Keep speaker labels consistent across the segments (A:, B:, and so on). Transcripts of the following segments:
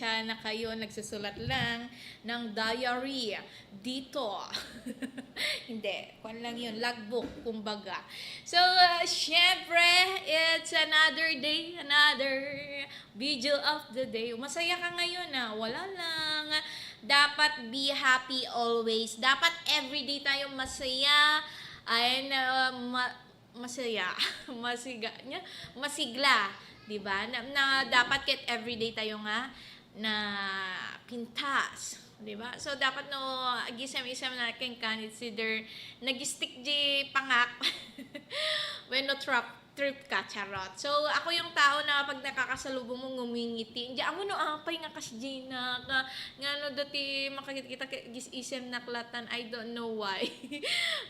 A: pasensya na kayo, nagsusulat lang ng diary dito. Hindi, kung lang yun, logbook, kumbaga. So, syempre, it's another day, another video of the day. Masaya ka ngayon wala lang. Dapat be happy always. Dapat everyday tayong masaya. And, masaya, masigla, 'di ba? Na dapat kahit everyday tayo nga na pintas, 'di ba? So dapat no gisem-isem na ken consider nag-stick di pangak when no trip ka, charot. So ako yung tao na pag nakakasalubong mo ngumingiti, hindi ako no apay nga kas Gina nga no dati makikita gis-isem naklatan, I don't know why.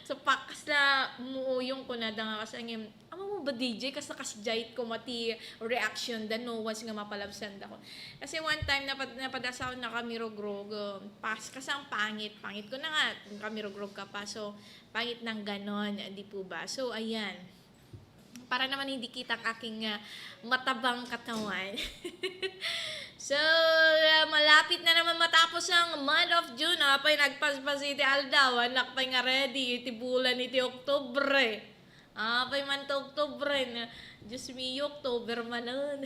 A: So pakas na muuyong ko na nga kasi ngem amo mo ba DJ kas nakasjait ko mati reaction da no was nga mapalabsan da ko. Kasi one time napadasaw na kami rogrog pas kasi ang pangit ko na nga kami rogrog ka pa, so pangit ng ganon, di po ba? So ayan, para naman hindi kita ang aking matabang katawan. So, malapit na naman matapos ang month of June. Apay nagpaspas iti aldaw. Anak pa'y nga ready. Iti bulan iti Oktubre. Apay man to Oktubre. Diyos me, Oktuber man nun.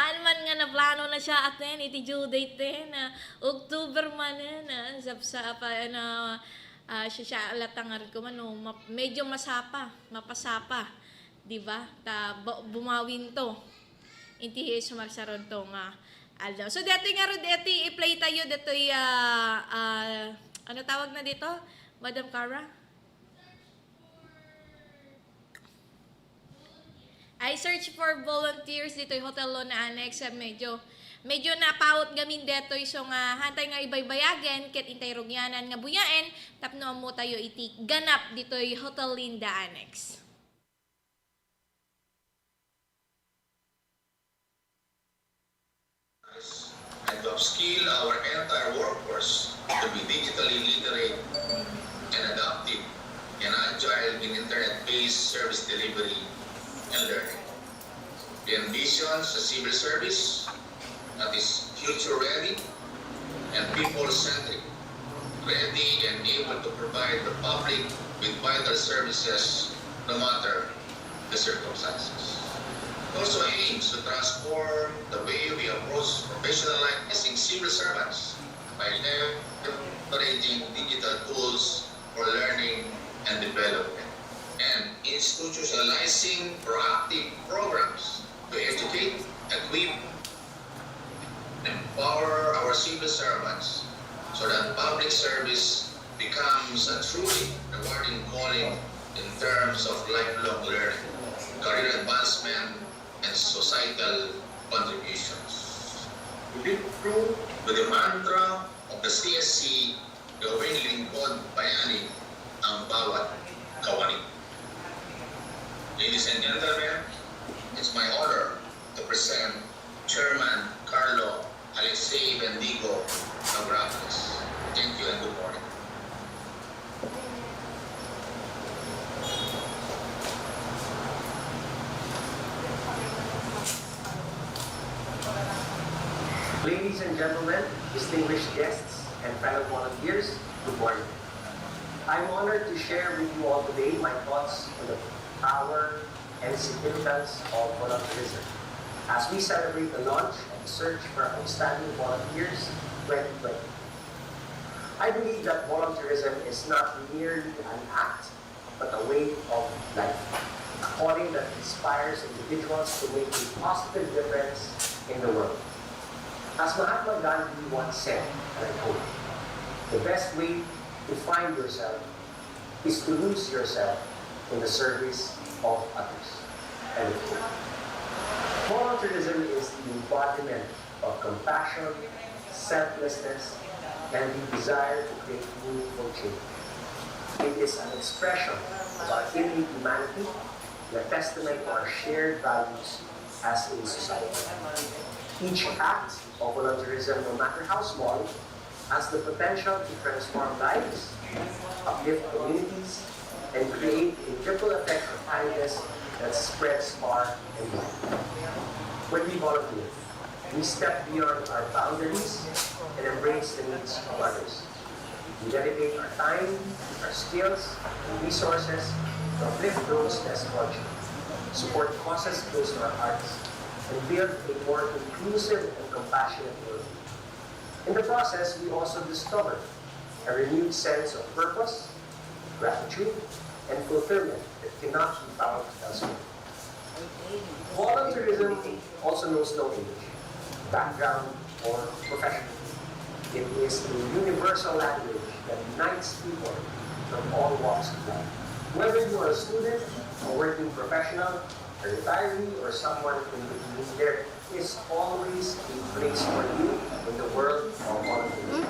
A: Hanman nga na plano na siya atin. Iti due date din. Oktuber man nun. Siya alatangar ko man, medyo mapasapa, di ba? Bumawin to. Inti sumarsaron to nga aldaw. So dati nga ro dati i-play tayo dito ano tawag na dito? Madam Cara? I search for volunteers dito yung hotel lo na annex, medyo napaot gamin detoy, so nga hantay nga ibaybayagen ket intay rogyanan nga buyaen tapno mo tayo iti ganap ditoy Hotel Linda Annex.
B: And to upskill our entire workforce to be digitally literate and adaptive and agile in internet-based service delivery and learning. We envision a civil service that is future-ready and people-centric, ready and able to provide the public with vital services no matter the circumstances. It also aims to transform the way we approach professionalizing civil servants by leveraging digital tools for learning and development and institutionalizing proactive programs to educate, equip, empower our civil servants so that public service becomes a truly rewarding calling in terms of lifelong learning, career advancement, and societal contributions. We live true to the mantra of the CSC, gawin lingkod bayani ang bawat kawani. Ladies and gentlemen, it's my honor to present Chairman Carlo Alexei Bendigo Abrapes. Thank you and good morning.
C: Ladies and gentlemen, distinguished guests, and fellow volunteers, good morning. I'm honored to share with you all today my thoughts on the power and significance of volunteerism as we celebrate the launch and search for outstanding volunteers 2020. I believe that volunteerism is not merely an act, but a way of life, a calling that inspires individuals to make a positive difference in the world. As Mahatma Gandhi once said, and I quote, "The best way to find yourself is to lose yourself in the service of others." And volunteerism is the embodiment of compassion, selflessness, and the desire to create meaningful change. It is an expression of our innate humanity, a testament to our shared values as a society. Each act of volunteerism, no matter how small, has the potential to transform lives, uplift communities, and create a ripple effect of kindness that spreads far and wide. When we volunteer, we step beyond our boundaries and embrace the needs of others. We dedicate our time, our skills, and resources to uplift those less fortunate, support causes close to our hearts, and build a more inclusive and compassionate world. In the process, we also discover a renewed sense of purpose, gratitude, and fulfillment that cannot be found elsewhere. Volunteerism also knows no age, background, or profession. It is a universal language that unites people from all walks of life. Whether you are a student, a working professional, a retiree, or someone in between, there is always a place for you in the world of volunteerism.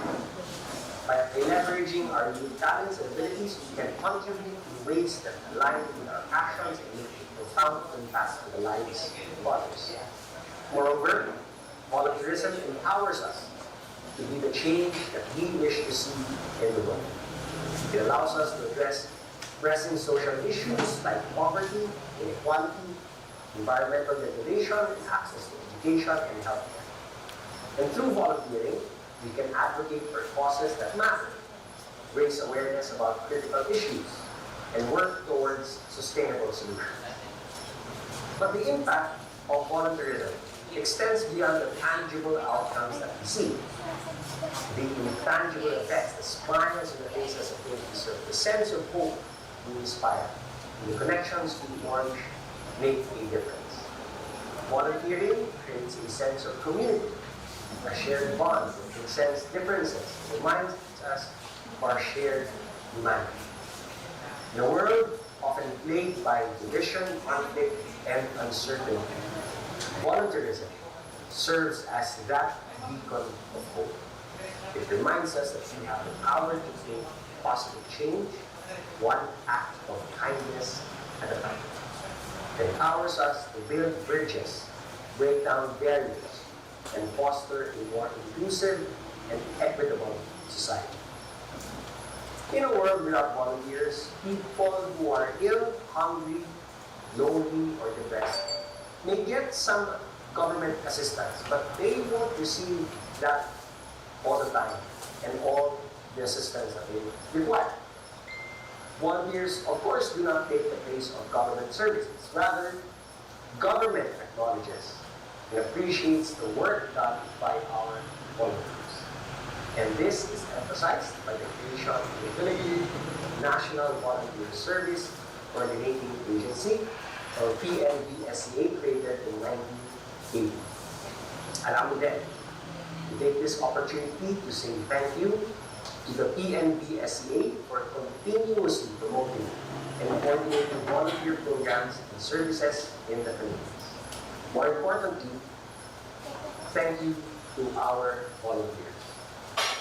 C: By leveraging our unique talents and abilities, we can contribute in ways that align with our passions and make a profound impact on the lives of others. Moreover, volunteerism empowers us to be the change that we wish to see in the world. It allows us to address pressing social issues like poverty, inequality, environmental degradation, and access to education and healthcare. And through volunteering, we can advocate for causes that matter, raise awareness about critical issues, and work towards sustainable solutions. But the impact of volunteerism extends beyond the tangible outcomes that we see. The intangible effects, the smiles on the faces of those we serve, the sense of hope we inspire, and the connections we forge make a difference. Volunteering creates a sense of community, a shared bond that transcends differences, and reminds us of our shared humanity. In a world often plagued by division, conflict, and uncertainty, volunteerism serves as that beacon of hope. It reminds us that we have the power to create positive change, one act of kindness at a time. It empowers us to build bridges, break down barriers, and foster a more inclusive and equitable society. In a world without volunteers, people who are ill, hungry, lonely, or depressed may get some government assistance, but they won't receive that all the time and all the assistance that they require. Volunteers, of course, do not take the place of government services. Rather, government acknowledges and appreciates the work done by our volunteers. And this is emphasized by the creation of the Philippine National Volunteer Service Coordinating Agency, or PNVSCA, created in 1980. Allow me then to take this opportunity to say thank you to the PNVSCA for continuously promoting and coordinating volunteer programs and services in the Philippines. More importantly, thank you to our volunteers.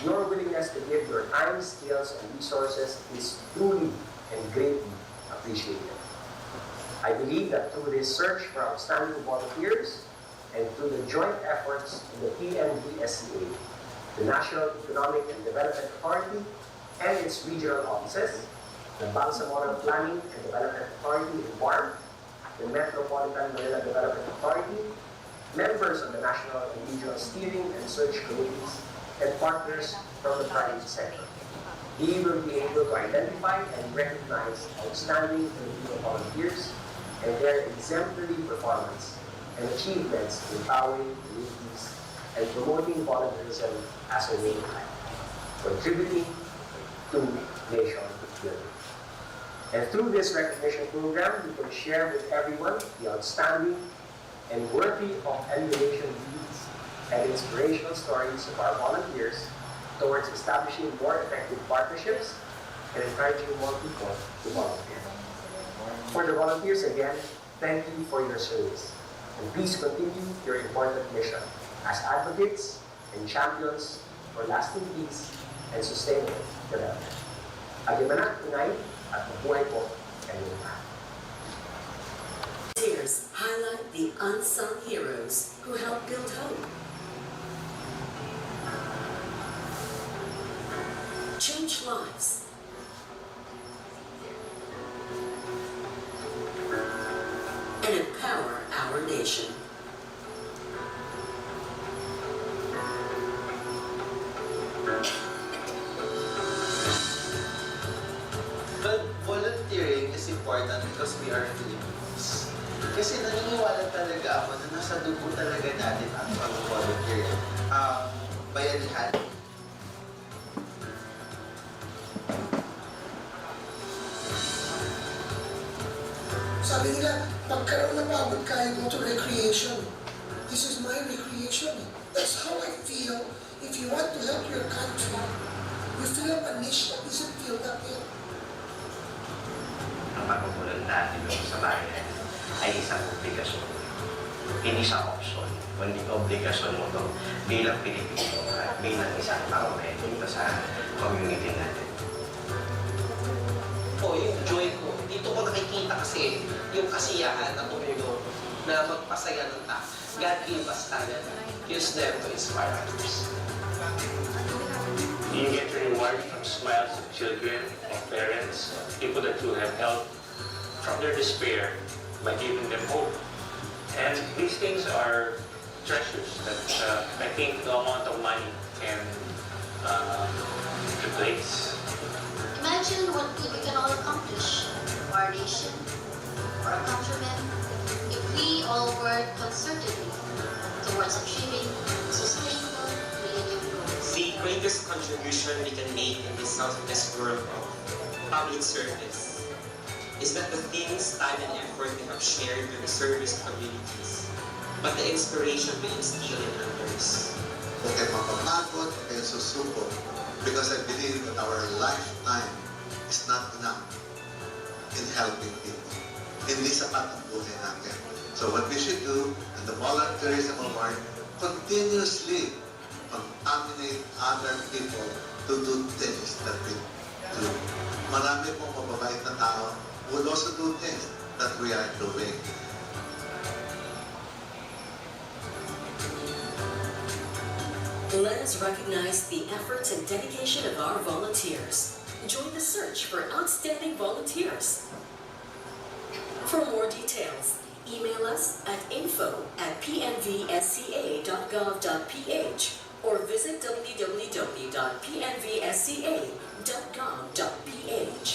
C: Your willingness to give your time, skills, and resources is truly and greatly appreciated. I believe that through this search for outstanding volunteers and through the joint efforts of the PNVSCA, the National Economic and Development Authority and its regional offices, the Bangsamoro Planning and Development Authority in BARM, the Metropolitan Manila Development Authority, members of the National and Regional Steering and Search Committees, and partners from the private sector. We will be able to identify and recognize outstanding Filipino volunteers and their exemplary performance and achievements in empowering communities and promoting volunteerism as a way of life, contributing to nation building. And through this recognition program, we can share with everyone the outstanding and worthy of emulation deeds and inspirational stories of our volunteers towards establishing more effective partnerships and encouraging more people to volunteer. For the volunteers, again, thank you for your service. And please continue your important mission as advocates and champions for lasting peace and sustainable development. Agimanak tunay at mabuhay po kayong lahat.
D: Volunteers highlight the unsung heroes who help build hope. Change lives. And empower our nation.
E: Well, volunteering is important because we are Filipinos. Kasi naniniwala talaga ako na nasa dugo talaga natin ang pag-volunteer. Bayanihan.
F: Sabi nila, pagkaroon ng pagod kayo mo to recreation. This is my recreation. That's how I feel. If you want to help your country, you fill up a niche that isn't filled up yet.
C: Ang pagpupuluntahan sa bayan ay isang obligasyon. Hindi siya option, kundi obligasyon mo to bilang Pilipino at bilang isang tao dito sa community natin.
E: Yung joy ko, dito ko nakikita kasi yung kasiyahan na tumulong na magpasaya ng tao. God gave us talent. Use them to inspire others.
G: You get a reward from smiles of children, of parents, people that you have helped from their despair by giving them hope. And these things are treasures that I think no amount of money can replace.
H: Imagine what we can all accomplish for our nation, for our countrymen, if we all work concertedly towards achieving sustainable millennium goals.
I: The greatest contribution we can make in this southwest world of public service is not the things, time, and effort we have shared to the service communities, but the inspiration we instill in others.
J: Huwag kayo mapapagod, huwag kayo susuko, because I believe that our lifetime is not enough in helping people. Hindi sapat ang buhay natin. So what we should do, and the volunteerism of our continuously contaminate other people to do things that we do. Marami pong mababait na tao would also do things that we are doing.
D: Let us recognize the efforts and dedication of our volunteers. Join the search for outstanding volunteers. For more details, email us at info@pnvsca.gov.ph or visit www.pnvsca.gov.ph.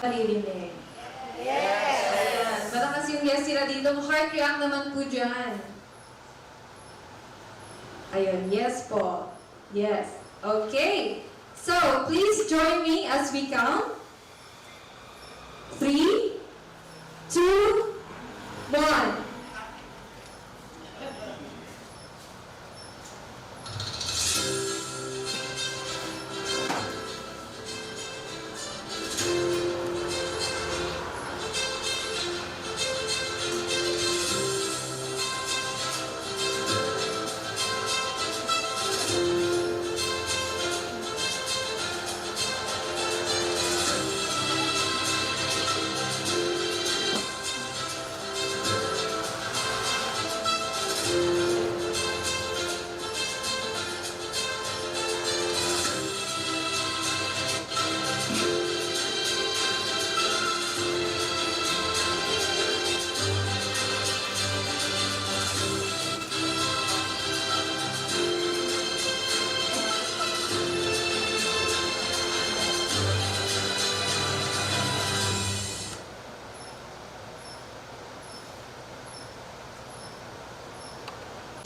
K: Maririnig. Yes! Ayan. Malakas yung yes sila dito. Heart react naman po dyan. Ayun, yes po. Yes. Okay. So, please join me as we count. 3, 2, 1.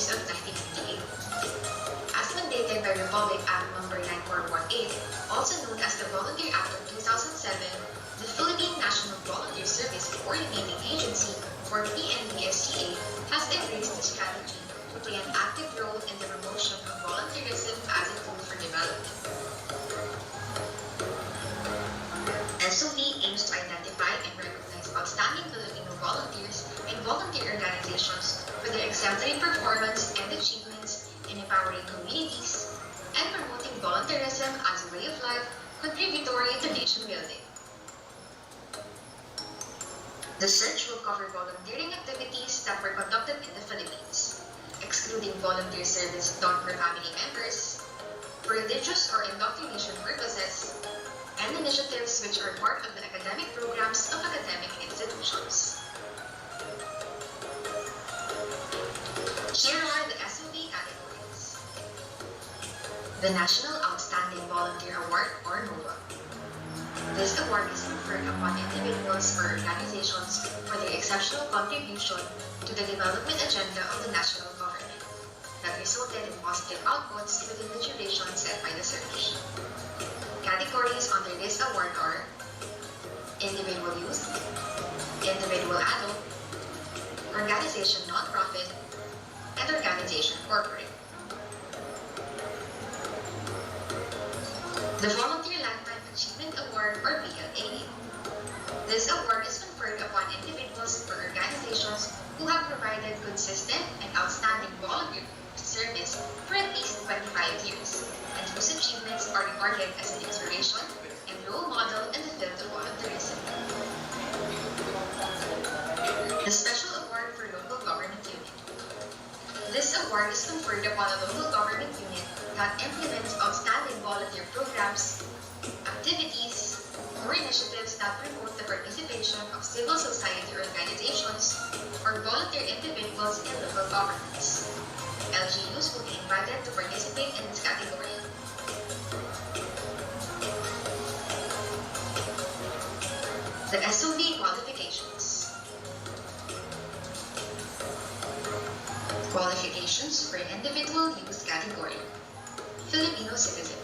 L: of 1998. As mandated by Republic Act No. 9418, also known as the Volunteer Act of 2007, the Philippine National Volunteer Service Coordinating Agency, or PNVSCA, has embraced the strategy to play an active role in the promotion of volunteerism as a tool for development. SOV aims to identify and recognize outstanding Filipino volunteers recognitions for their exemplary performance and achievements in empowering communities and promoting volunteerism as a way of life contributory to nation building. The search will cover volunteering activities that were conducted in the Philippines, excluding volunteer service done for family members, for religious or indoctrination purposes, and initiatives which are part of the academic programs of academic institutions. Here are the SOV categories. The National Outstanding Volunteer Award, or NOVA. This award is conferred upon individuals or organizations for their exceptional contribution to the development agenda of the national government that resulted in positive outputs within the duration set by the search. Categories under this award are individual youth, individual adult, organization non-profit, and organization corporate. The Volunteer Lifetime Achievement Award, or VLA. This award is conferred upon individuals or organizations who have provided consistent and outstanding volunteer service for at least 25 years, and whose achievements are regarded as an inspiration and role model in the field of volunteerism. The Special Award for Local Government Unit. This award is conferred upon a local government unit that implements outstanding volunteer programs, activities, or initiatives that promote the participation of civil society organizations or volunteer individuals in local governments. LGUs will be invited to participate in this category. The SOV qualifications. Qualifications for individual youth category. Filipino citizen.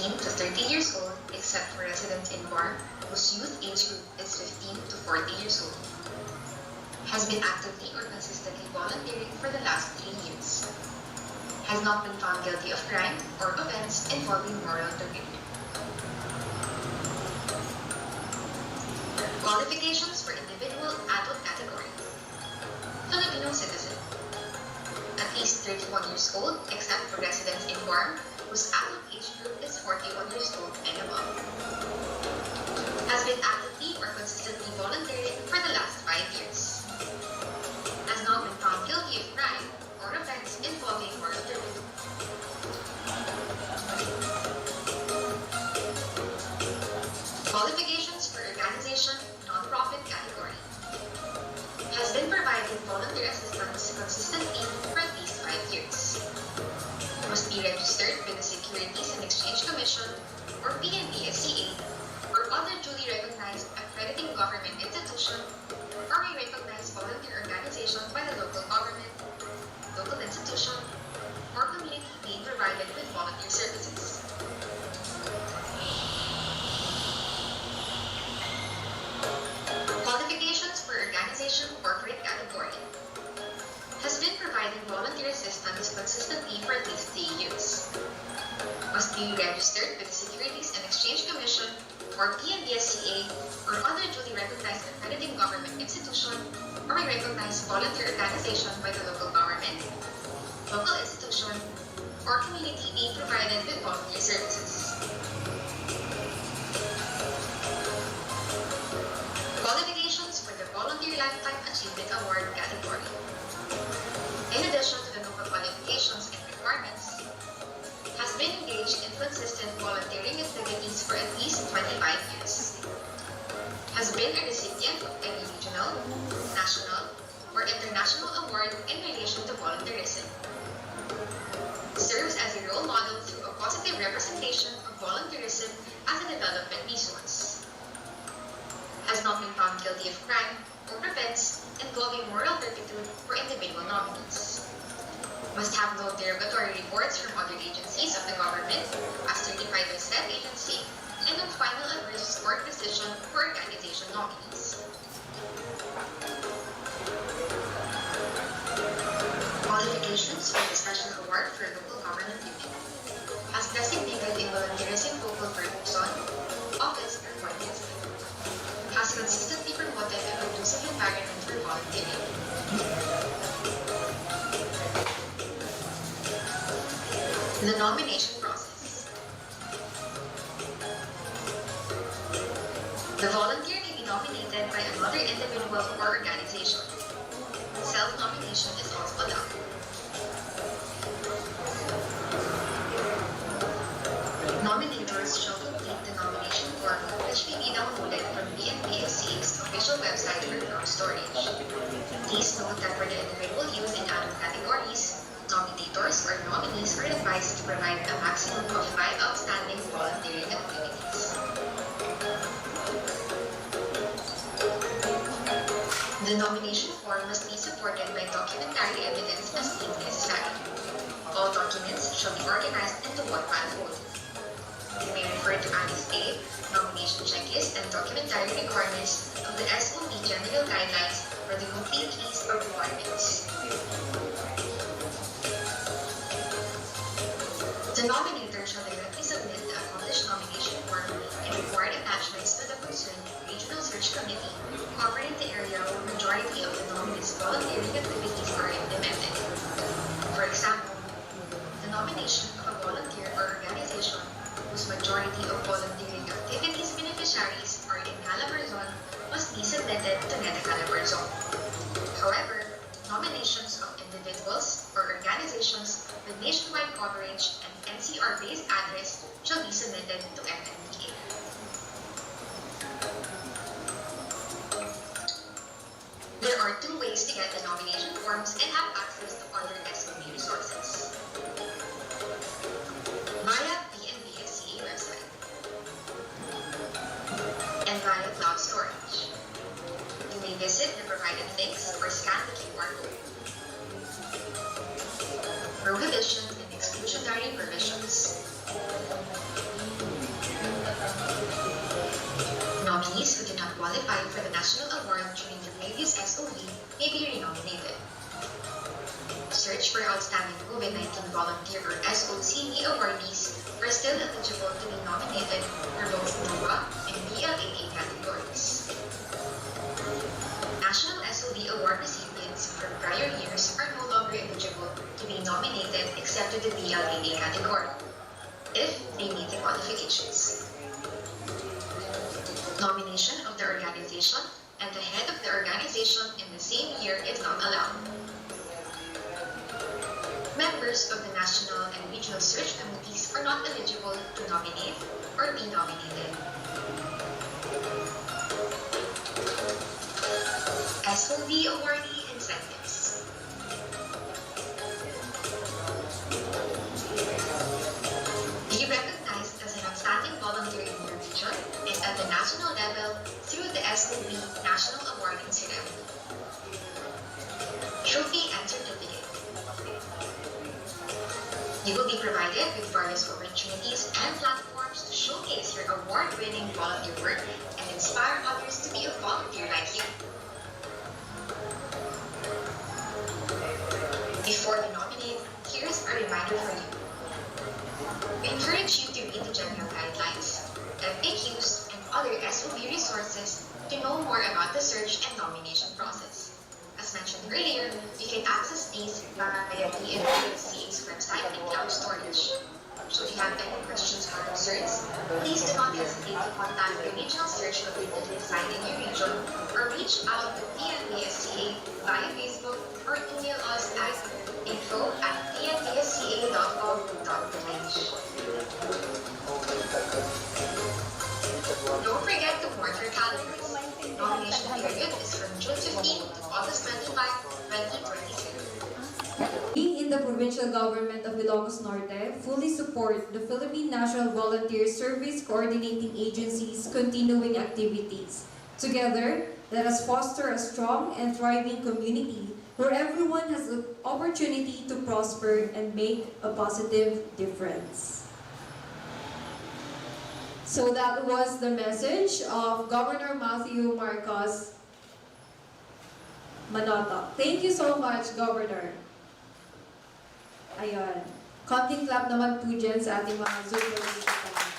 L: 15 to 30 years old except for residents in Guam whose youth age group is 15 to 40 years old. Has been actively or consistently volunteering for the last 3 years. Has not been found guilty of crime or offense involving moral turpitude. Qualifications for individual adult category. Filipino citizen. At least 31 years old except for residents in Guam whose adult age group is 41 years old and above. Has been actively or consistently volunteering for the last 5 years. Has not been found guilty of crime or offense involving moral turpitude. Qualifications for organization non-profit category. Has been providing volunteer assistance consistently for at least 5 years. Must be registered with the Securities and Exchange Commission or PNBSCA or other duly recognized accrediting government institution or a recognized volunteer organization by the local government, local institution, or community being provided with volunteer services. Qualifications for organization corporate category. Has been providing volunteer assistance consistently for at least 3 years. Must be registered with the Securities and Exchange Commission or PNBSCA or other duly recognized accrediting government institution or a recognized volunteer organization by the local government, local institution, or community being provided with volunteer services. Qualifications for the Volunteer Lifetime Achievement Award category. In addition to the local qualifications and requirements, has been engaged in consistent volunteering activities for at least 25 years. Has been a recipient of any regional, national, or international award in relation to volunteerism. Serves as a role model through a positive representation of volunteerism as a development resource. Has not been found guilty of crime or offense involving moral turpitude for individual nominees. Must have no derogatory reports from other agencies of the government as certified by said agency and no final adverse court decision for organization nominees. Qualifications for the Special Award for Local Government Unit. Has designated a volunteerism focal person, office, or coordinator. Has consistently promoted a conducive environment for volunteering. The nomination process. The volunteer may be nominated by another individual or organization. Self-nomination is also allowed. Nominators shall complete the nomination form, which may be downloaded from BNBSC's official website for cloud storage. Please note that for the individual used in other categories, nominators or nominees are advised to provide a maximum of 5 outstanding volunteering activities. The nomination form must be supported by documentary evidence as deemed necessary. All documents shall be organized into one file folder. You may refer to Annex A, nomination checklist and documentary requirements of the SOB General Guidelines for the complete list of requirements. The nominator shall directly submit the accomplished nomination form and required attachments to the concerned Regional Search Committee covering the area where majority of the nominees' volunteering activities are implemented. For example, the nomination of a volunteer or organization whose majority of volunteering activities beneficiaries are in Calabarzon must be submitted to NEDA Calabarzon. However, nominations of individuals or organizations with nationwide coverage and NCR-based address shall be submitted to MMDA. There are 2 ways to get the nomination forms and have access to other SOB resources. Via BNBSCA website and via cloud storage. You may visit the provided links or scan the QR code. Prohibitions and exclusionary provisions. Nominees who do not qualify for the national award during the previous SOB may be renominated. Search for outstanding COVID-19 volunteer or SOCB awardees who are still eligible to be nominated for both NOVA and BLAA categories. National SOB award recipients from prior years are no longer eligible to be nominated except to the BLAA category, if they meet the qualifications. Nomination of the organization and the head of the organization in the same year is not allowed. Members of the national and regional search committees are not eligible to nominate or be nominated. SOB awardee incentives. Be recognized as an outstanding volunteer in your region and at the national level through the SOB National Awarding Ceremony. Trophy and certificate. You will be provided with various opportunities and platforms to showcase your award-winning volunteer work and inspire others to be a volunteer like you. Before you nominate, here's a reminder for you. We encourage you to read the general guidelines, FAQs, and other SOB resources to know more about the search and nomination process. As mentioned earlier, you can access these via the BNBSCA's website and cloud storage. Should you have any questions or concerns, please do not hesitate to contact the regional search located inside in your region or reach out to BNBSCA via Facebook or email us at info@bnbsca.gov.ph. Don't forget to mark your calendars. Nomination period is from June 15 to August 25, 2023.
K: We in the provincial government of Ilocos Norte fully support the Philippine National Volunteer Service Coordinating Agency's continuing activities. Together, let us foster a strong and thriving community where everyone has the opportunity to prosper and make a positive difference. So that was the message of Governor Matthew Marcos Manotoc. Thank you so much, Governor. Ayun. Konting clap naman po dyan sa ating mga Zoom participants.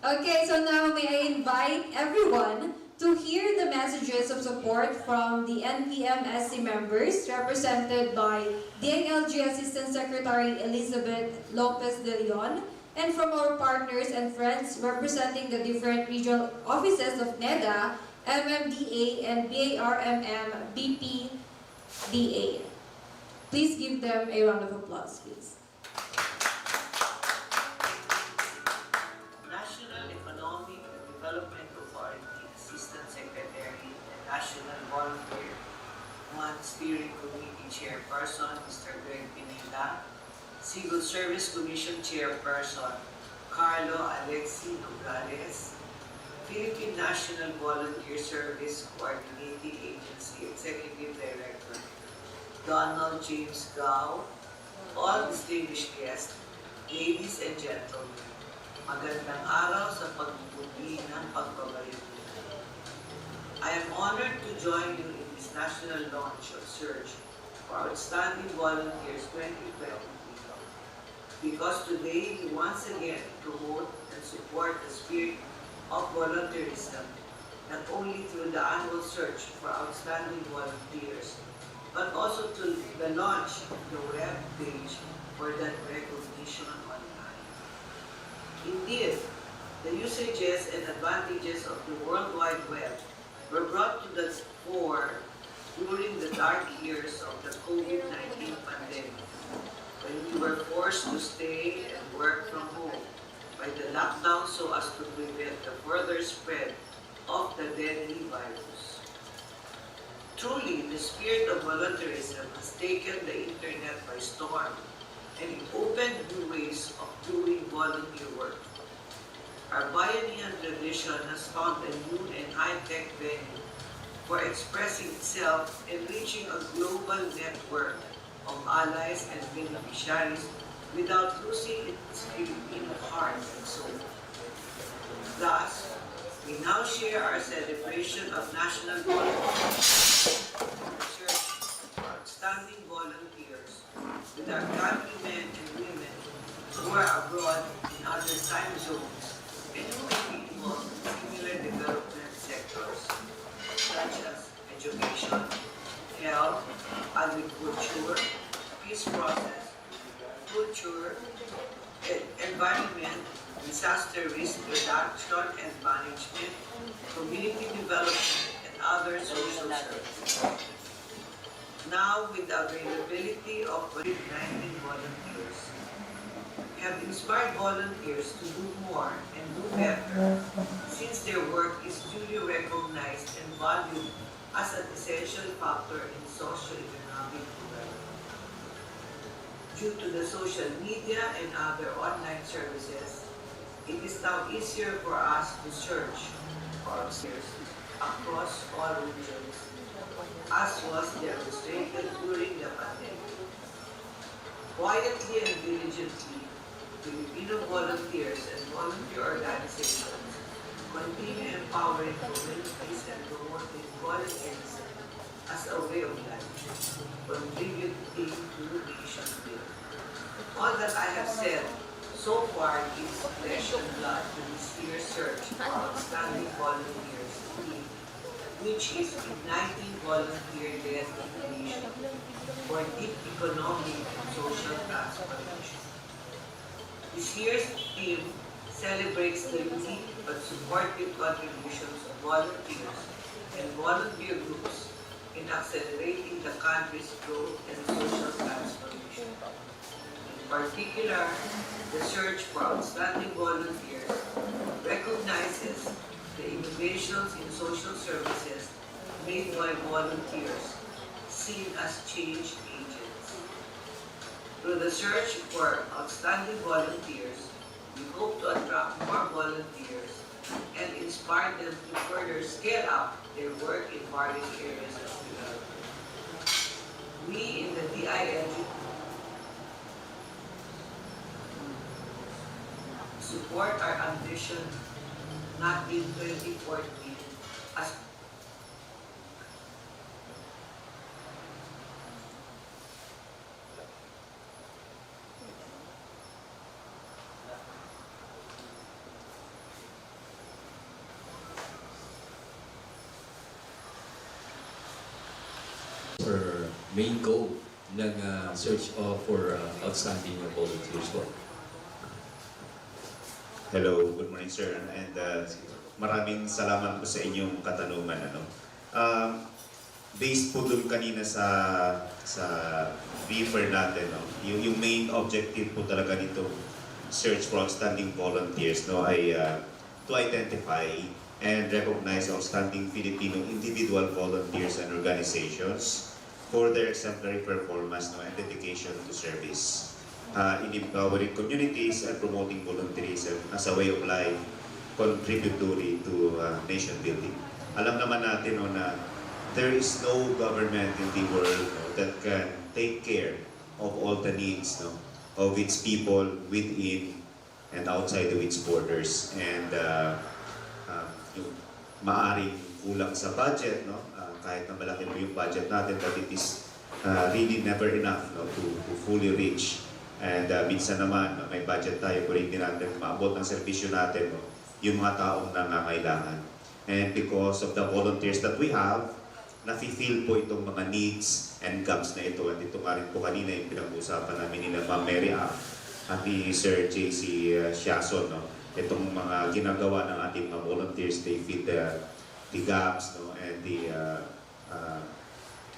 K: Okay, so now may I invite everyone to hear the messages of support from the NPMSC members represented by DNLG Assistant Secretary Elizabeth Lopez de Leon, and from our partners and friends representing the different regional offices of NEDA, MMDA, and BARMM BPDA. Please give them a round of applause, please.
M: National Economic and Development Authority Assistant Secretary and National Volunteer One Steering Committee Chairperson, Mr. Greg Pineda, Civil Service Commission Chairperson, Carlo Alexi Nograles, Philippine National Volunteer Service Coordinating Agency Executive Director, Donald James Gao, all distinguished guests, ladies and gentlemen, magandang araw sa pagbubuti ng pagbabayanihan. I am honored to join you in this national launch of Search for Outstanding Volunteers 2020 because today we once again promote and support the spirit of volunteerism not only through the annual search for outstanding volunteers but also to the launch of the web page for that recognition online. Indeed, the usages and advantages of the World Wide Web were brought to the fore during the dark years of the COVID-19 pandemic, when we were forced to stay and work from home by the lockdown so as to prevent the further spread of the deadly virus. Truly, the spirit of volunteerism has taken the internet by storm and it opened new ways of doing volunteer work. Our Bayanihan tradition has found a new and high-tech venue for expressing itself and reaching a global network of allies and beneficiaries without losing its Filipino heart and soul. Thus, we now share our celebration of National Volunteers Search for Outstanding Volunteers with our countrymen and women who are abroad in other time zones and who may be involved in similar development sectors such as education, health, agriculture, peace process, culture, environment, disaster risk reduction and management, community development, and other social services. Now, with the availability of COVID-19 volunteers, we have inspired volunteers to do more and do better since their work is duly recognized and valued as an essential factor in socio-economic development. Due to the social media and other online services, it is now easier for us to search for volunteers across all regions, as was demonstrated during the pandemic. Quietly and diligently, Filipino volunteers and volunteer organizations continue empowering communities and promoting volunteerism as a way of life, contributing to the nation building. All that I have said so far is flesh and blood to this year's search for outstanding volunteers, which is igniting volunteer-led innovation for deep economic and social transformation. This year's theme celebrates the unique but supportive contributions of volunteers and volunteer groups in accelerating the country's growth and social transformation. In particular, the search for outstanding volunteers recognizes the innovations in social services made by volunteers, seen as change agents. Through the search for outstanding volunteers, we hope to attract more volunteers and inspire them to further scale up their work in various areas of development. We in the DILG support our ambition not in 2014 as
N: or main goal ng search for outstanding volunteers po?
O: Hello, good morning sir, and maraming salamat po sa inyong katanungan. Based po dun kanina sa refer natin, no? Yung main objective po talaga nito search for outstanding volunteers, no, ay to identify and recognize outstanding Filipino individual volunteers and organizations for their exemplary performance, no, and dedication to service. In empowering communities and promoting volunteerism as a way of life contributory to nation building. Alam naman natin, no, na there is no government in the world, no, that can take care of all the needs, no, of its people within and outside of its borders. And yung maaring kulang sa budget, no, kahit na malaki po yung budget natin, but it is really never enough, no, to fully reach. And minsan naman, may budget tayo, pero hindi natin maabot ang serbisyo natin, no, yung mga taong nangangailangan. And because of the volunteers that we have, nafe-feel po itong mga needs and gaps na ito. At ito nga rin po kanina yung pinag-uusapan namin nila Ma'am Mary at ni Sir J.C. Siason, no? Itong mga ginagawa ng ating mga volunteers, they fill the gaps, no, and the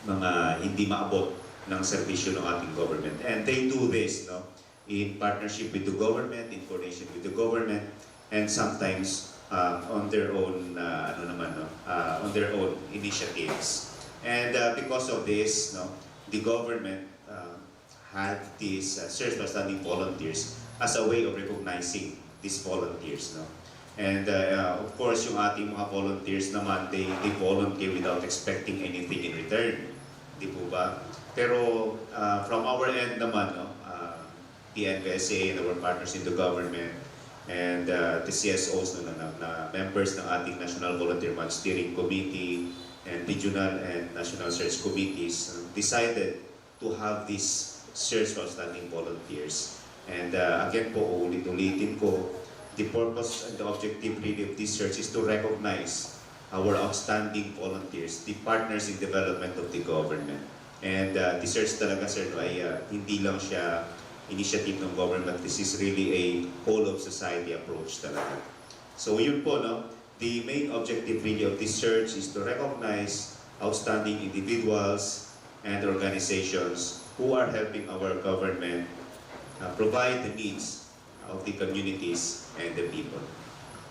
O: mga hindi maabot ng serbisyo ng ating government. And they do this, no, in partnership with the government, in coordination with the government, and sometimes on their own, on their own initiatives. And because of this, no, the government had these search for outstanding volunteers as a way of recognizing these volunteers, no. And of course, yung ating mga volunteers naman, they volunteer without expecting anything in return, di po ba? Pero from our end naman, no, the NVSA and our partners in the government and the CSOs na members ng ating National Volunteer Match Steering Committee and Regional and National Search Committees decided to have this search for outstanding volunteers. And again po, ulit-ulitin ko, the purpose and the objective really of this search is to recognize our outstanding volunteers, the partners in development of the government. And the search talaga, sir, no, ay hindi lang siya initiative ng government. This is really a whole of society approach talaga. So yun po, no, the main objective really of this search is to recognize outstanding individuals and organizations who are helping our government provide the needs of the communities and the people.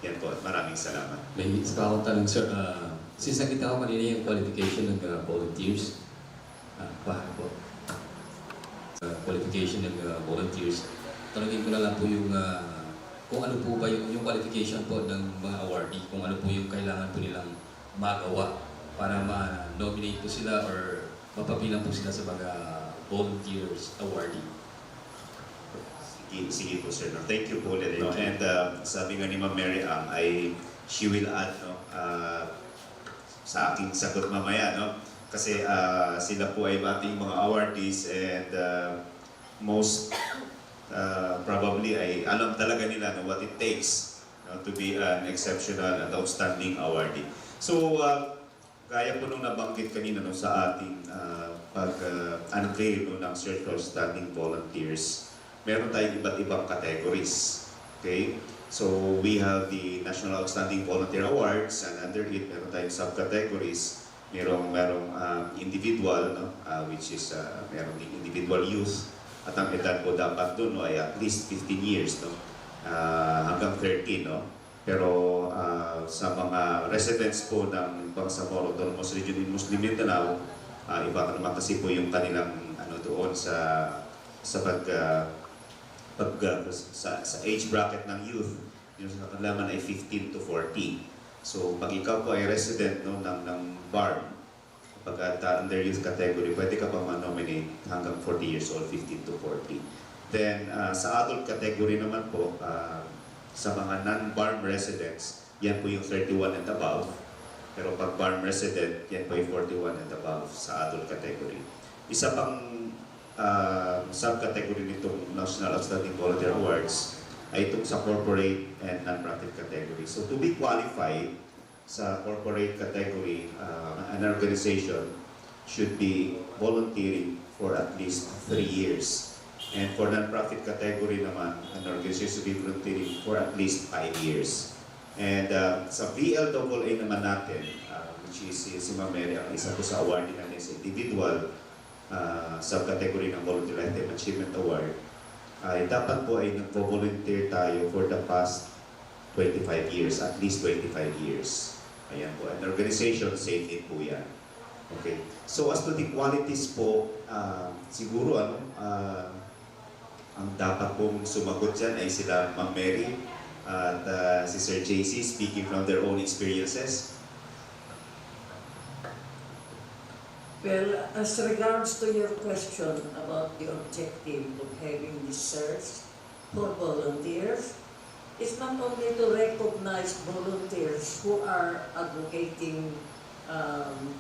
O: Yan po, maraming salamat.
N: May isa pa akong tanong, sir. Since nakita ko kanina yung qualification ng volunteers, paano po? Qualification ng volunteers, tanongin ko na lang po yung kung ano po ba yung qualification po ng mga awardee, kung ano po yung kailangan po nilang magawa para ma-nominate po sila or mapapilang po sila sa mga volunteers awardee.
O: Sige po, sir. No? Thank you po ulit. No? And sabi nga ni Ma'am Mary she will add, no, sa aking sagot mamaya, no? Kasi sila po ay ating mga awardees and most probably ay alam talaga nila, no, what it takes, no, to be an exceptional and outstanding awardee. So, gaya po nung nabanggit kanina, no, sa ating pag-unveil, no, ng search for outstanding volunteers, meron tayong iba't ibang categories. Okay? So, we have the National Outstanding Volunteer Awards, and under it, meron tayong subcategories. Merong individual, no? Which is merong individual youth, at ang edad po dapat doon, no, ay at least 15 years, no? Hanggang 13, no? Pero sa mga residents po ng Bangsamoro Autonomous Region in Muslim Mindanao, iba naman kasi po yung kanilang doon sa age bracket ng youth, yung sa kanlaman ay 15 to 40. So, pag ikaw po ay resident, no, ng BARM, kapag under youth category, pwede ka pa ma-nominate hanggang 40 years old, 15 to 40. Then, sa adult category naman po, sa mga non-BARM residents, yan po yung 31 and above. Pero pag BARM resident, yan po yung 41 and above sa adult category. Isa pang subcategory nitong National Outstanding Volunteer Awards ay itong sa corporate and non-profit category. So to be qualified sa corporate category, an organization should be volunteering for at least 3 years. And for non-profit category naman, an organization should be volunteering for at least 5 years. And sa VLAA naman natin, which is si Ma'am Mary, ang isa ko sa awardee natin sa individual subcategory ng Volunteer Lifetime Achievement Award, ay dapat po ay nagpo-volunteer tayo for the past 25 years, at least 25 years. Ayan po, an organization, same din po yan. Okay. So as to the qualities po, siguro ang dapat pong sumagot dyan ay sila Ma'am Mary at si Sir JC, speaking from their own experiences.
P: Well, as regards to your question about the objective of having this search for volunteers, it's not only to recognize volunteers who are advocating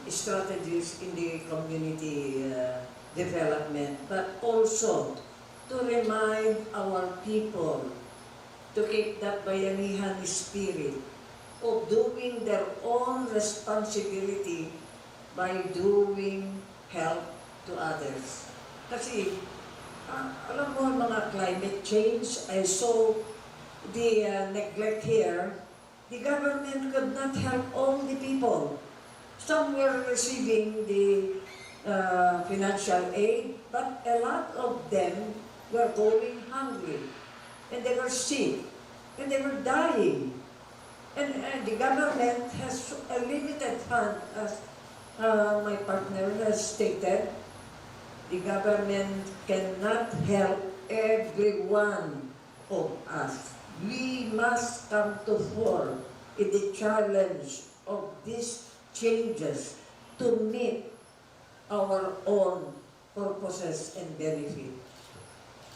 P: strategies in the community development, but also to remind our people to keep that bayanihan spirit of doing their own responsibility by doing help to others. Kasi, alam mo, mga climate change, I saw the neglect here. The government could not help all the people. Some were receiving the financial aid, but a lot of them were going hungry, and they were sick, and they were dying. And the government has a limited fund, as my partner has stated. The government cannot help every one of us. We must come to fore in the challenge of these changes to meet our own purposes and benefit.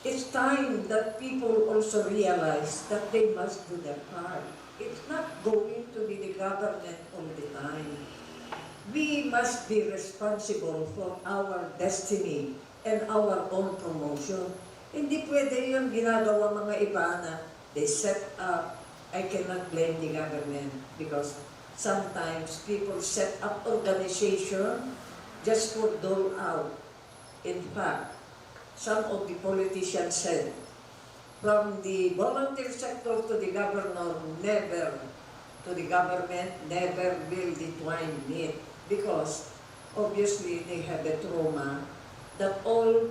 P: It's time that people also realize that they must do their part. It's not going to be the government all the time. We must be responsible for our destiny and our own promotion. Hindi pwede yung ginagawa mga iba na they set up. I cannot blame the government because sometimes people set up organization just for dole out. In fact, some of the politicians said, from the volunteer sector to the governor, never, to the government, never will the twine meet. Because obviously they have a trauma that all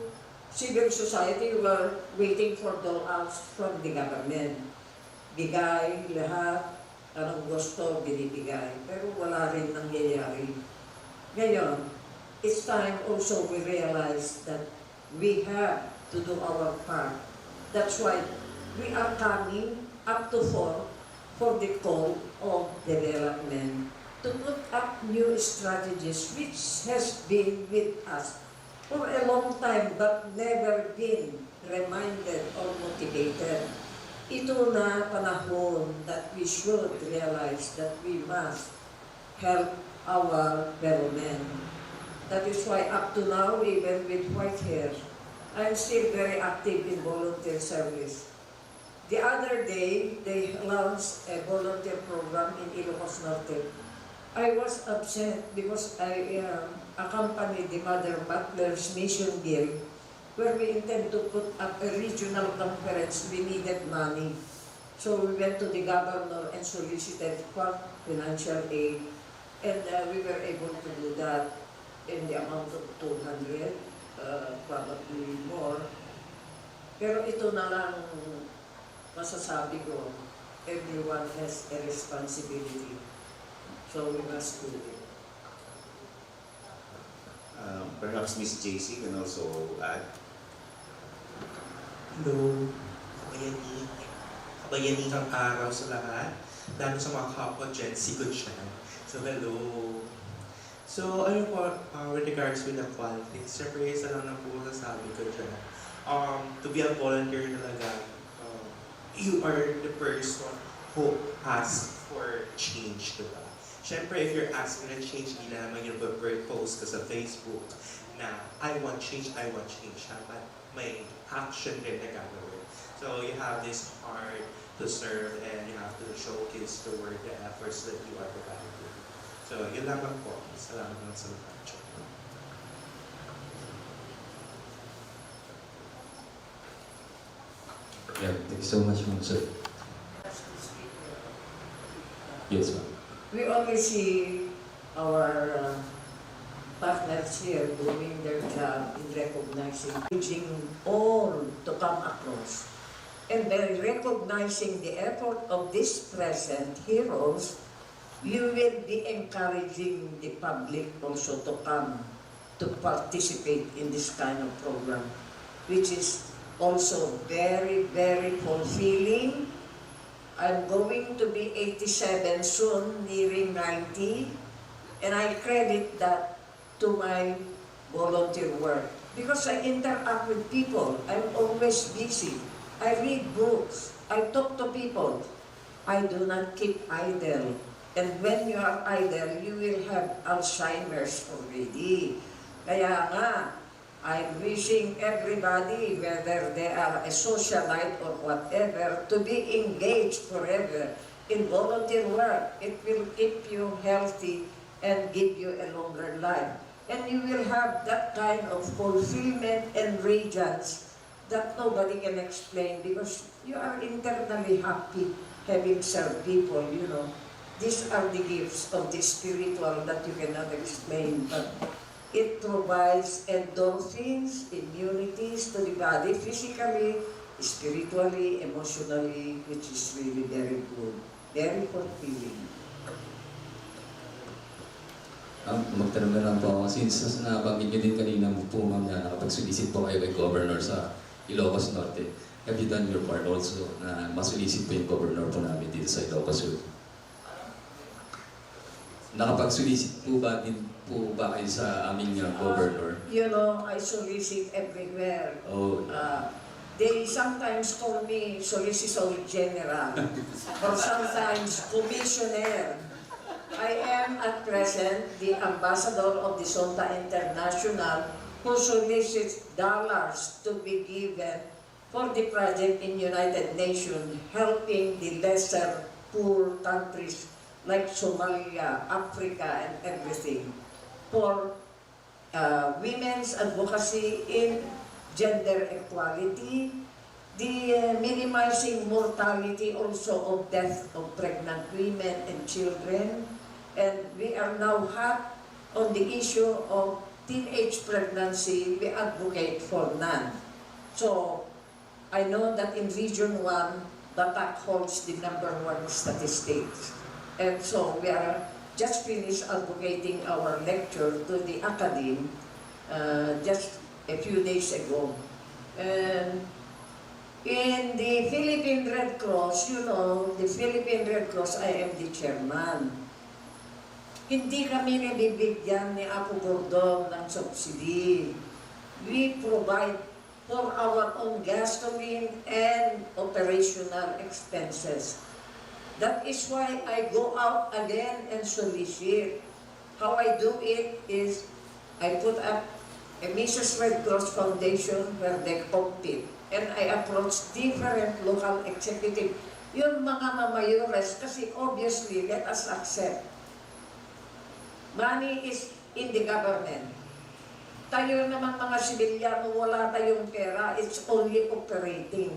P: civil society were waiting for dole outs from the government. Bigay, lahat, anong gusto, binibigay. Pero wala rin nangyayari. Ngayon, it's time also we realize that we have to do our part. That's why we are coming up to for the call of development to put up new strategies which has been with us for a long time but never been reminded or motivated. Ito na panahon that we should realize that we must help our fellow men. That is why up to now, even with white hair, I'm still very active in volunteer service. The other day, they launched a volunteer program in Ilocos Norte. I was upset because I accompanied the Mother Butler's Mission Guild, where we intend to put up a regional conference. We needed money. So we went to the governor and solicited for financial aid, and we were able to do that in the amount of 200, probably more. Pero ito na lang masasabi ko, everyone has a responsibility. So we must do it.
O: Perhaps Miss JC can also add.
Q: Hello, kabayanihang araw sa lahat, lalo sa mga kapwa Gen Z ko dyan. So hello. So ayun po, with regards with the qualities, siyempre isa lang na po sasabi ko dyan. To be a volunteer talaga, you are the person who asks for change, diba? Siyempre, if you're asking for change, hindi na naman yung post ka sa Facebook na I want change, but may action din na gagawin. So you have this heart to serve and you have to showcase toward the efforts that you are providing. So yun lamang po. Salamat naman sa lahat.
N: Yeah, thank you so much, ma'am, sir. Yes, ma'am.
P: We only see our partners here doing their job in recognizing, reaching all to come across. And by recognizing the effort of these present heroes, you will be encouraging the public also to come to participate in this kind of program, which is also very, very fulfilling. I'm going to be 87 soon, nearing 90, and I credit that to my volunteer work because I interact with people. I'm always busy. I read books. I talk to people. I do not keep idle. And when you are idle, you will have Alzheimer's already. Kaya nga, I'm wishing everybody, whether they are a socialite or whatever, to be engaged forever in volunteer work. It will keep you healthy and give you a longer life. And you will have that kind of fulfillment and radiance that nobody can explain because you are internally happy having served people, you know. These are the gifts of the spiritual that you cannot explain, but it provides endorphins, immunities to the body, physically, spiritually, emotionally, which is really very good, very fulfilling.
N: Magtanong na lang po ako, since nabanggit nyo din kanina po ma'am na nakapag-solicit po kayo kay Governor sa Ilocos Norte, have you done your part also na masulicit po yung Governor po namin dito sa Ilocos Sur? Nakapag-solicit po ba din po ba kayo sa aming Governor?
P: You know, I solicit everywhere.
N: Oh.
P: They sometimes call me Solicitor General or sometimes Commissioner. I am at present the ambassador of the Sonta International who solicits dollars to be given for the project in United Nations helping the lesser poor countries like Somalia, Africa, and everything for women's advocacy in gender equality, the minimizing mortality also of death of pregnant women and children. And we are now hot on the issue of teenage pregnancy. We advocate for none. So I know that in Region 1, Batak holds the #1 statistics. And so we are just finished advocating our lecture to the academy just a few days ago. And in the Philippine Red Cross, you know, the Philippine Red Cross, I am the chairman. Hindi kami nabibigyan ni Apo Gordon ng subsidy. We provide for our own gasoline and operational expenses. That is why I go out again and solicit. How I do it is I put up a Mrs. Red Cross Foundation where they compete. And I approach different local executive. Yung mga mamayores, kasi obviously, let us accept. Money is in the government. Tayo naman mga sibilyano, wala tayong pera, it's only operating.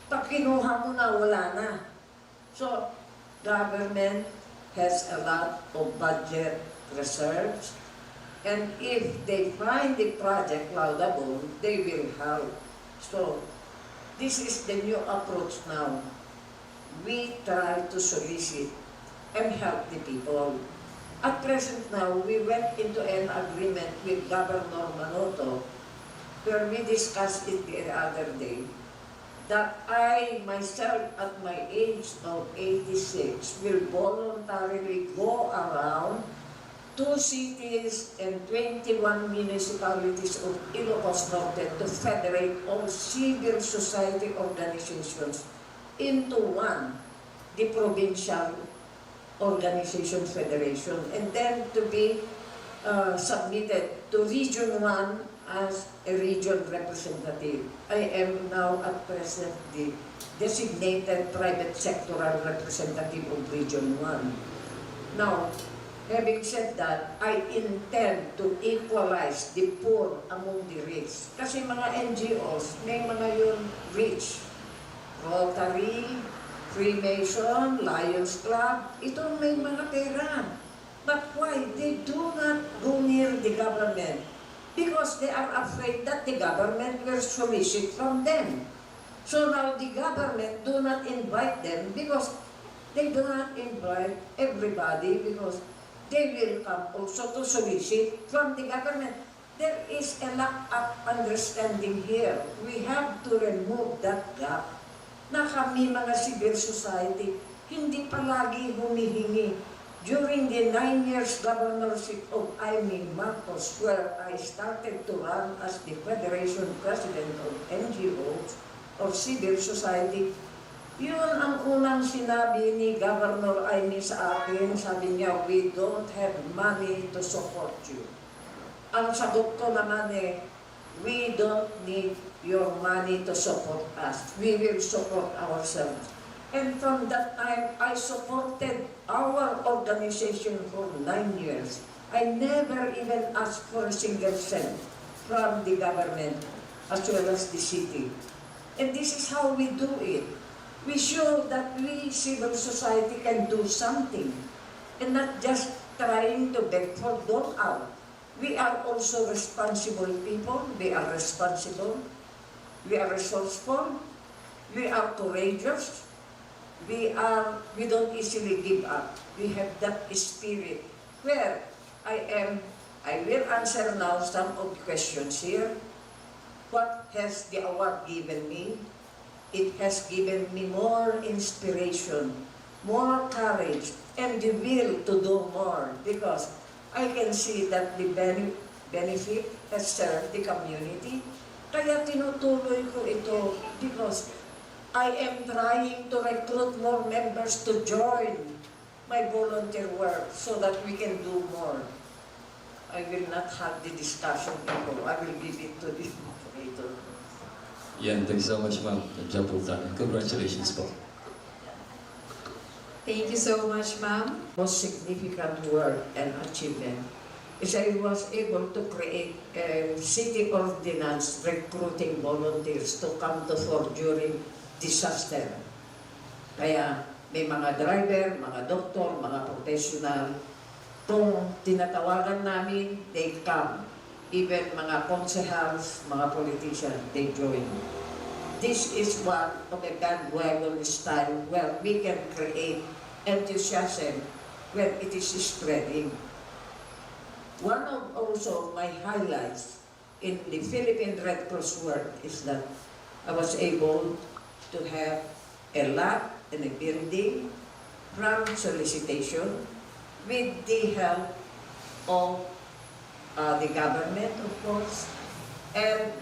P: Pag kinuha mo na, wala na. So, government has a lot of budget reserves, and if they find the project laudable, they will help. So, this is the new approach now. We try to solicit and help the people. At present now, we went into an agreement with Governor Manoto, where we discussed it the other day, that I, myself, at my age of 86, will voluntarily go around 2 cities and 21 municipalities of Ilocos Norte to federate all civil society organizations into one, the provincial organization federation, and then to be submitted to Region 1 as a region representative. I am now at present the designated private sectoral representative of Region 1. Now, having said that, I intend to equalize the poor among the rich. Kasi mga NGOs, may mga yun rich. Rotary, Freemason, Lions Club, ito may mga pera. But why? They do not go near the government because they are afraid that the government will solicit from them. So now the government do not invite them because they do not invite everybody because they will come also to solicit from the government. There is a lack of understanding here. We have to remove that gap na kami mga civil society hindi palagi humihingi. During the 9 years governorship of Amy Marcos, where I started to run as the Federation President of NGOs or civil society, yun ang unang sinabi ni Governor Amy sa akin. Sabi niya, we don't have money to support you. Ang sagot ko naman we don't need your money to support us. We will support ourselves. And from that time, I supported our organization for 9 years. I never even asked for a single cent from the government as well as the city. And this is how we do it. We show that we, civil society, can do something and not just trying to beg for dole out. We are also responsible people. We are responsible. We are resourceful. We are courageous. We don't easily give up. We have that spirit. Where I will answer now some of the questions here. What has the award given me? It has given me more inspiration, more courage, and the will to do more because I can see that the benefit has served the community. Kaya tinutuloy ko ito because I am trying to recruit more members to join my volunteer work so that we can do more. I will not have the discussion people. I will give it to the moderator.
N: Yan, thank you so much, ma'am. Job well done. Congratulations po.
K: Thank you so much, ma'am.
P: Most significant work and achievement is I was able to create a city ordinance recruiting volunteers to come to fore during disaster. Kaya may mga driver, mga doktor, mga professional. Kung tinatawagan namin, they come. Even mga konsehals, mga politicians, they join. This is one of a bandwagon style where we can create enthusiasm when it is spreading. One of also my highlights in the Philippine Red Cross work is that I was able to have a lab and a building from solicitation with the help of the government, of course. And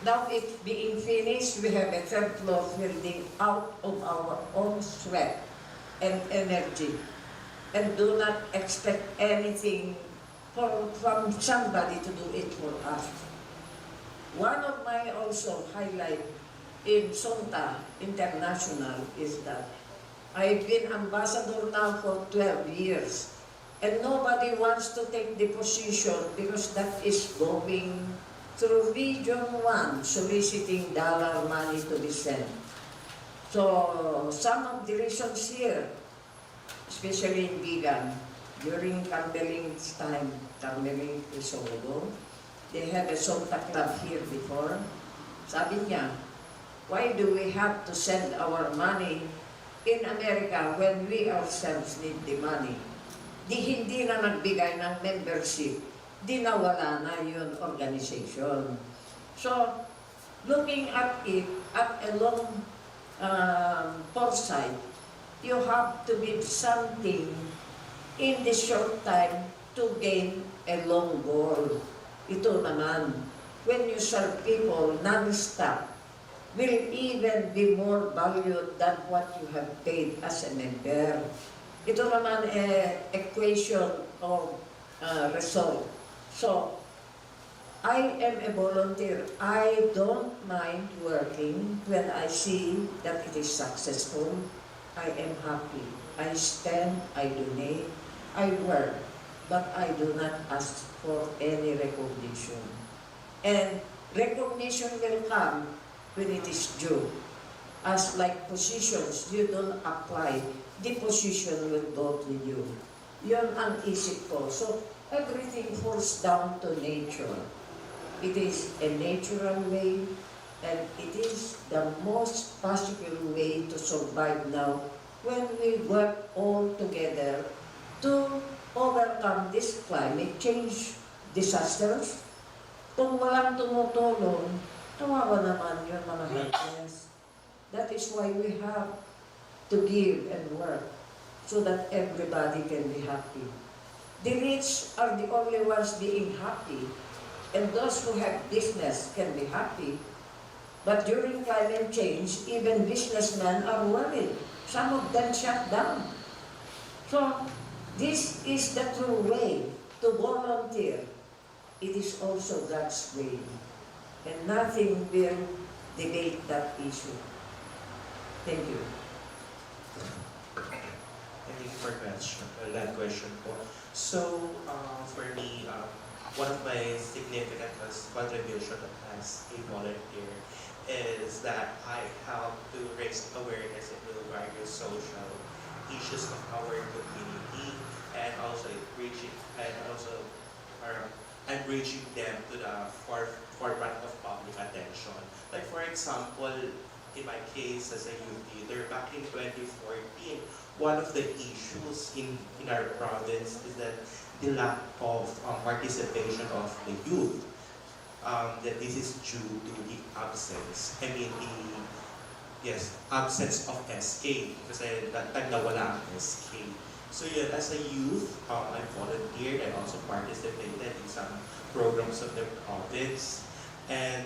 P: now it's being finished. We have a third floor building out of our own sweat and energy. And do not expect anything from somebody to do it for us. One of my also highlight in SONTA International is that I've been ambassador now for 12 years and nobody wants to take the position because that is going through Region 1 soliciting dollar money to be sent. So some of the reasons here, especially in Bigan, during Carmeling's time, Carmeling Crisogo, they had a SONTA club here before. Sabi niya, why do we have to send our money in America when we ourselves need the money? Di hindi na nagbigay ng membership, di nawala na yun organization. So, looking at it at a long foresight, you have to give something in the short time to gain a long goal. Ito naman, when you serve people non-stop, will even be more valued than what you have paid as a member. Ito naman equation of result. So, I am a volunteer. I don't mind working when I see that it is successful. I am happy. I spend, I donate, I work, but I do not ask for any recognition. And recognition will come when it is due. as like positions, you don't apply, the position will go to you. Yun ang isip ko. So, everything falls down to nature. It is a natural way, and it is the most possible way to survive now when we work all together to overcome this climate change disasters. Kung walang tumutulong, kawawa naman yung mga helpless. That is why we have to give and work so that everybody can be happy. The rich are the only ones being happy, and those who have business can be happy. But during climate change, even businessmen are worried. Some of them shut down. So, this is the true way to volunteer. It is also God's way. And nothing will debate that issue. Thank you.
Q: Thank you for that question po. So, for me, one of my significant contribution as a volunteer is that I help to raise awareness into various social issues of our community, and also I'm bridging them to the forefront of public attention. Like for example, in my case as a youth leader, back in 2014, one of the issues in our province is that the lack of participation of the youth. That this is due to the absence. Absence of SK. Kasi that time nawala ang SK. So yun, as a youth, I volunteered. I also participated in some programs of the province. And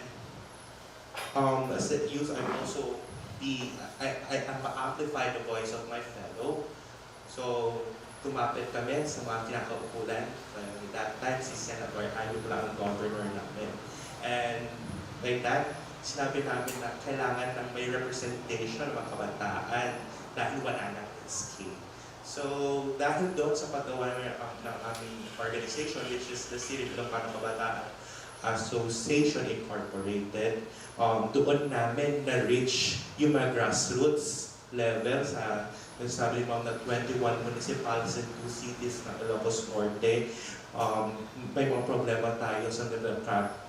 Q: as a youth, I'm also I amplify the voice of my fellow. So, tumapit kami sa mga kinakaukulan. That time, si Senator Ayub lang ang governor namin. And by that, sinabi namin na kailangan ng may representation ng mga kabataan dahil wala ng SK. So, dahil doon sa paggawa ng aming organization, which is the City Ilocano Kabataan Association Incorporated, doon namin na-reach yung mga grassroots level sa sabi mo na 21 municipalities and 2 cities ng Ilocos Norte. May mga problema tayo sa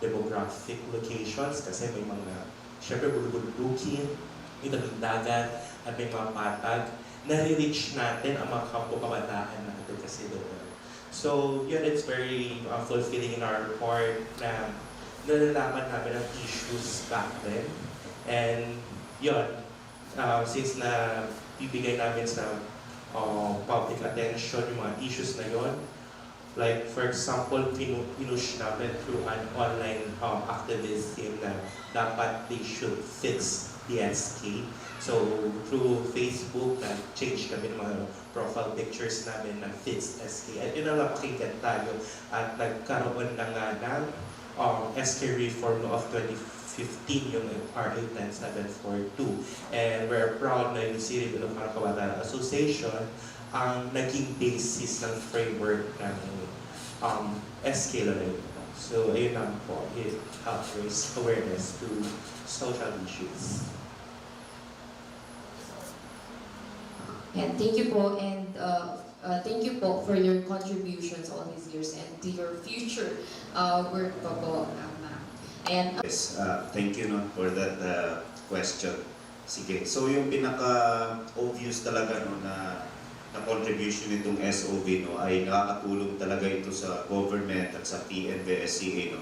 Q: demographic locations kasi may mga, syempre bulubulukin, may dagat, at may mga patag. Nare-reach natin ang mga kampo kabataan natin kasi doon. So, yun, it's very fulfilling in our part na nalalaman namin ang issues back then. And yun, since na bibigay namin sa public attention yung mga issues na yun, like for example, pinush namin through an online activism na dapat they should fix the SK. So, through Facebook, na-change kami ng mga profile pictures namin na fixed SK. At yun ang napakinggan tayo at nagkaroon na nga ng SK reform of 2015, yung RA 10742. And we're proud na yung City Ilocano Kabataan Association ang naging basis ng framework ng SK Laredo. So, ayun lang po. It helps raise awareness to social issues.
K: And thank you po, and thank you po for your contributions all these years and to your future work po, ma'am. And
O: Yes, thank you no, for that question. Sige, so yung pinaka-obvious talaga no, na contribution nitong SOV no, ay nakakatulong talaga ito sa government at sa PNVSCA no,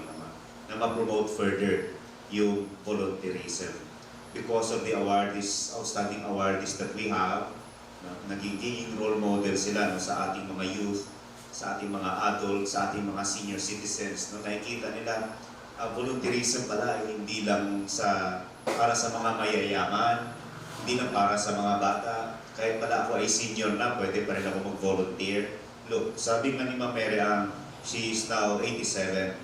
O: na ma-promote further yung volunteerism. Because of the awardees, outstanding awardees that we have, nagiging role model sila no, sa ating mga youth, sa ating mga adults, sa ating mga senior citizens. No, nakikita nila volunteerism pala ay hindi lang para sa mga mayayaman, hindi lang para sa mga bata. Kahit pala ako ay senior na, pwede pa rin ako mag-volunteer. Look, sabi nga ni Ma'am Mary she is now 87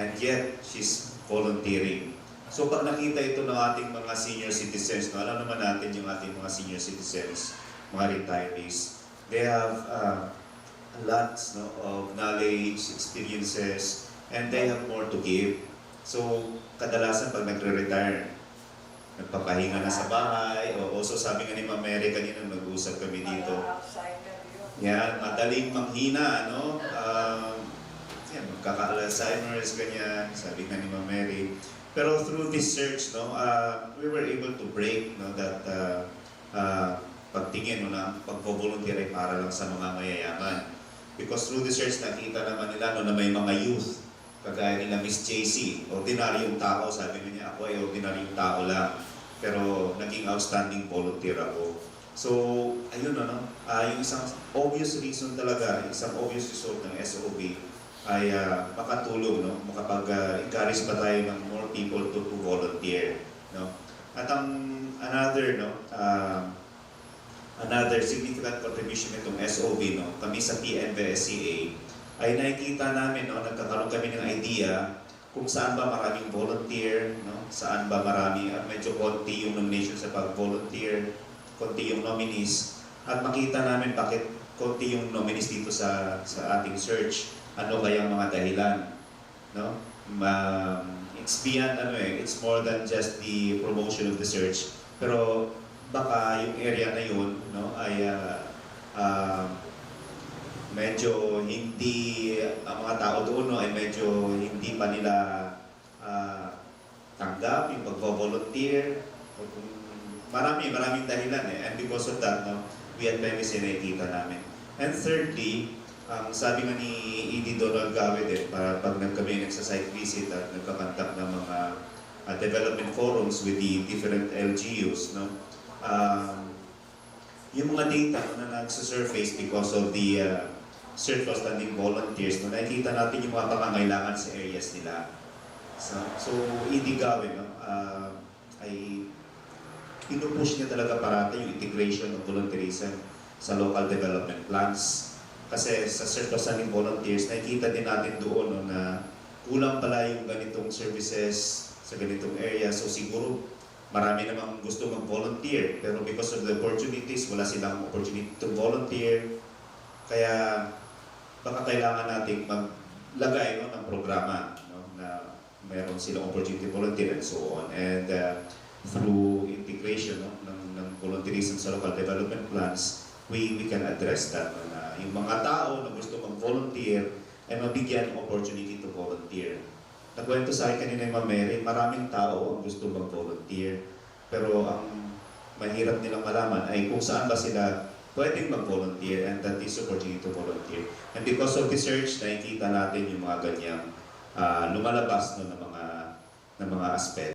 O: and yet she's volunteering. So pag nakita ito ng ating mga senior citizens, no, alam naman natin yung ating mga senior citizens, mga retirees, they have lots no, of knowledge, experiences, and they have more to give. So kadalasan pag nagre-retire, nagpapahinga na sa bahay. O also sabi nga ni Ma'am Mary kanina, nag-usap kami dito. Yan, madaling manghina, no? Yan, magkaka-Alzheimer's, ganyan, sabi nga ni Ma'am Mary. Pero through this search, no, we were able to break, no, that pagtingin, no, na pag-volunteer ay para lang sa mga mayayaman. Because through the search, nakita naman nila, no, na may mga youth, kagaya nila Miss JC, ordinaryong tao, sabi niya, ako ay ordinaryong tao lang. Pero naging outstanding volunteer ako. So, ayun, no, yung isang obvious reason talaga, isang obvious result ng SOB ay makatulong, no, makapag-encourage pa tayo ng more people to volunteer, no. At ang another significant contribution nitong SOB, no, kami sa PNVSCA, ay nakikita namin, no, nagkakaroon kami ng idea kung saan ba maraming volunteer, no, saan ba marami, at medyo konti yung nomination sa pag-volunteer, konti yung nominees, at makita namin bakit konti yung nominees dito sa ating search. Ano kayang mga dahilan, no? It's beyond, it's more than just the promotion of the search, pero baka yung area na yun, no, ay medyo hindi, ang mga tao doon, no, ay medyo hindi pa nila tanggap yung pag-volunteer. Maraming dahilan and because of that, no, we had premise nakikita namin. And thirdly, sabi nga ni ED Donald Gawe din, para pag kami nagsa-site visit at nagkakantak ng mga development forums with the different LGUs, no? Yung mga data na nagsa-surface because of the search for standing volunteers, no, nakikita natin yung mga pangangailangan sa areas nila. So ED Gawe, no, ay pinupush niya talaga parati yung integration of volunteerism sa local development plans. Kasi sa search for standing volunteers, nakikita din natin doon, no, na kulang pala yung ganitong services sa ganitong area. So siguro marami namang gusto mag-volunteer, pero because of the opportunities, wala silang opportunity to volunteer. Kaya baka kailangan nating maglagay, no, ng programa, no, na mayroon silang opportunity to volunteer and so on. And through integration, no, ng volunteerism sa local development plans, we can address that, no, na yung mga tao na gusto mag-volunteer ay mabigyan ng opportunity to volunteer. Nagkwento sa akin kanina yung Ma'am Mary, maraming tao ang gusto mag-volunteer, pero ang mahirap nilang malaman ay kung saan ba sila pwedeng mag-volunteer, and that is opportunity to volunteer. And because of research, nakikita natin yung mga ganyang lumalabas, no, ng mga aspect.